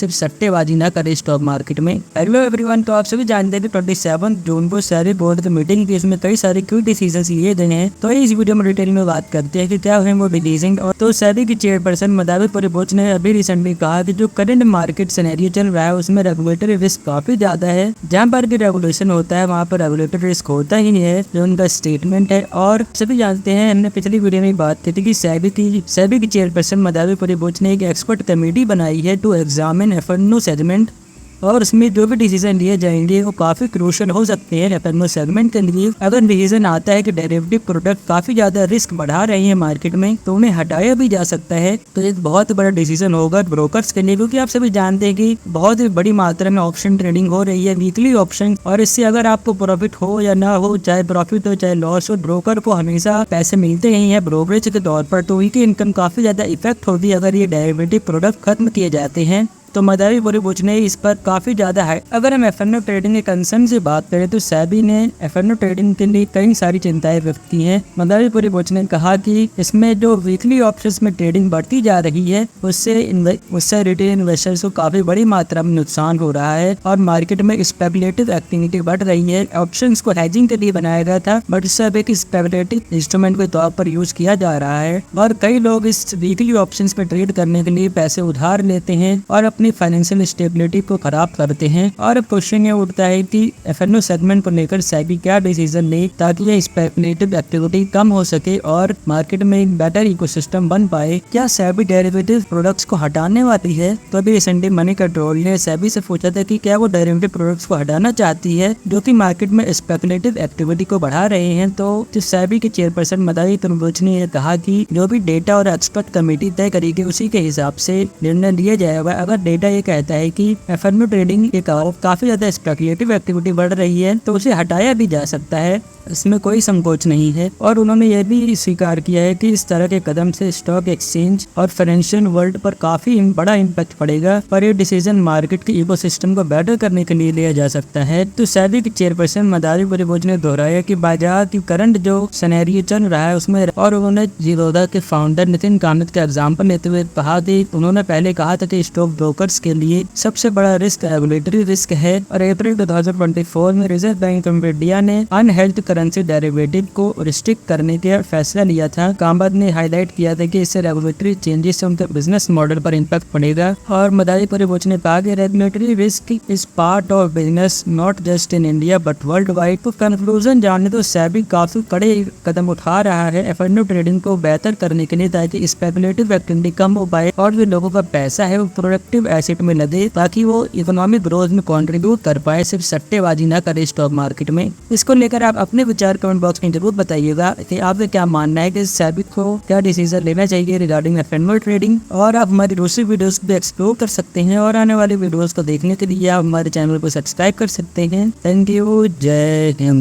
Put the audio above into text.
सिर्फ सट्टेबाजी ना करें स्टॉक मार्केट में। हेलो एवरीवन, तो आप सभी जानते हैं कि 27 जून को सेबी बोर्ड की मीटिंग थी, इसमें कई सारे क्यू डिसीजन लिए गए हैं। तो इस वीडियो में डिटेल में बात करते हैं कि क्या है वो डिसीजन। और तो सेबी की चेयरपर्सन मदावी परिबोच ने अभी रिसेंटली कहा कि जो करंट मार्केट सिनेरियो चल रहा है उसमें रेगुलेटरी रिस्क काफी ज्यादा है। जहाँ पर भी रेगुलेशन होता है वहाँ पर रेगुलेटरी रिस्क होता ही नहीं है, जो उनका स्टेटमेंट है। और सभी जानते हैं, हमने पिछली वीडियो में बात की थी कि सेबी की चेयरपर्सन मदावी परिबोच ने एक एक्सपर्ट कमेटी बनाई है टू एग्जामिन एफएनओ सेगमेंट, और उसमें जो भी डिसीजन लिए जाएंगे वो काफ़ी क्रूशियल हो सकते हैं एफएनओ सेगमेंट के लिए। अगर डिसीजन आता है कि डेरिवेटिव प्रोडक्ट काफ़ी ज़्यादा रिस्क बढ़ा रहे हैं मार्केट में, तो उन्हें हटाया भी जा सकता है। तो एक बहुत बड़ा डिसीजन होगा ब्रोकर्स के लिए, क्योंकि आप सभी जानते हैं कि बहुत ही बड़ी मात्रा में ऑप्शन ट्रेडिंग हो रही है, वीकली ऑप्शन। और इससे अगर आपको प्रॉफिट हो या ना हो, चाहे प्रॉफिट हो चाहे लॉस हो, ब्रोकर को हमेशा पैसे मिलते ही हैं ब्रोकरेज के तौर पर। तो उनकी इनकम काफ़ी ज़्यादा इफेक्ट होती है अगर ये डेरिवेटिव प्रोडक्ट खत्म किए जाते हैं। तो मदावी परिबोच ने इस पर काफ़ी ज़्यादा है। अगर हम एफएनओ ट्रेडिंग के कंसर्न से बात करें तो सेबी ने एफएनओ ट्रेडिंग के लिए कई सारी चिंताएं व्यक्त की हैं। मदावी परिबोच ने कहा कि इसमें जो वीकली ऑप्शंस में ट्रेडिंग बढ़ती जा रही है उससे रिटेल इन्वेस्टर्स को काफ़ी बड़ी मात्रा में नुकसान हो रहा है, और मार्केट में स्पेकुलेटिव एक्टिविटी बढ़ रही है। ऑप्शंस को हेजिंग के लिए बनाया गया था, बट इससे अब एक स्पेकुलेटिव इंस्ट्रूमेंट के तौर पर यूज किया जा रहा है, और कई लोग इस वीकली ऑप्शंस में ट्रेड करने के लिए पैसे उधार लेते हैं और अपनी फाइनेंशियल स्टेबिलिटी को खराब करते हैं। और अब क्वेश्चन ये उठता है कि एफएनओ सेगमेंट को लेकर सेबी क्या डिसीजन ले ताकि ये स्पेकुलेटिव एक्टिविटी कम हो सके और मार्केट में एक बेटर इकोसिस्टम बन पाए। क्या सेबी डेरिवेटिव प्रोडक्ट्स को हटाने वाली है? तो अभी रिसेंटली मनी कंट्रोल ने सेबी से पूछा था कि क्या वो डेरिवेटिव प्रोडक्ट्स को हटाना चाहती है जो कि मार्केट में स्पेकुलेटिव एक्टिविटी को बढ़ा रहे हैं। तो सेबी के चेयरपर्सन मदावी परिबोच ने कहा कि जो भी डेटा और एक्सपर्ट कमेटी तय करेगी उसी के हिसाब से निर्णय लिया जाएगा। अगर डेटा ये कहता है कि एफएनओ ट्रेडिंग के कारण काफी ज्यादा स्पेकुलेटिव एक्टिविटी बढ़ रही है तो उसे हटाया भी जा सकता है, इसमें कोई संकोच नहीं है। और उन्होंने यह भी स्वीकार किया है कि इस तरह के कदम से स्टॉक एक्सचेंज और फाइनेंशियल वर्ल्ड पर काफी बड़ा इम्पैक्ट पड़ेगा, पर ये डिसीजन मार्केट के इकोसिस्टम को बेटर करने के लिए लिया जा सकता है। तो सेबी के चेयरपर्सन मदावी परिबोच ने दोहराया कि बाजार की करंट जो सिनेरियो चल रहा है उसमें, और उन्होंने जीरोधा के फाउंडर नितिन कामत का एग्जाम्पल लेते हुए कहा कि उन्होंने पहले कहा था कि स्टॉक ब्रोकर्स के लिए सबसे बड़ा रिस्क रेगुलेटरी रिस्क है। और अप्रैल 2024 में रिजर्व बैंक ऑफ इंडिया ने अनहेल्थ करेंसी डेरिवेटिव को रिस्ट्रिक्ट करने का फैसला लिया था। कामत ने हाईलाइट किया था कि इससे रेगुलेटरी चेंजेस से उनके बिजनेस मॉडल पर इम्पैक्ट पड़ेगा। और मदावी परिबोच ने कहा कि regulatory risk is part of business not just in India but world wide. तो कंक्लूजन जानने तो सेबी काफी कड़े कदम उठा रहा है एफएनओ ट्रेडिंग को बेहतर करने के लिए, ताकि स्पेकुलेटिव एक्टिविटी कम हो पाए और जो लोगों का पैसा है वो प्रोडक्टिव एसेट में लगे, ताकि वो इकोनॉमिक ग्रोथ में कंट्रीब्यूट कर पाए, सिर्फ सट्टेबाजी ना करे स्टॉक मार्केट में। इसको लेकर आप अपने विचार कमेंट बॉक्स में जरूर बताइएगा कि आपका क्या मानना है कि सेबी को क्या डिसीजन लेना चाहिए रिगार्डिंग एफएनओ ट्रेडिंग। और आप हमारी दूसरी वीडियोस को एक्सप्लोर कर सकते हैं, और आने वाली वीडियोस को देखने के लिए आप हमारे चैनल को सब्सक्राइब कर सकते हैं। थैंक यू, जय हिंद।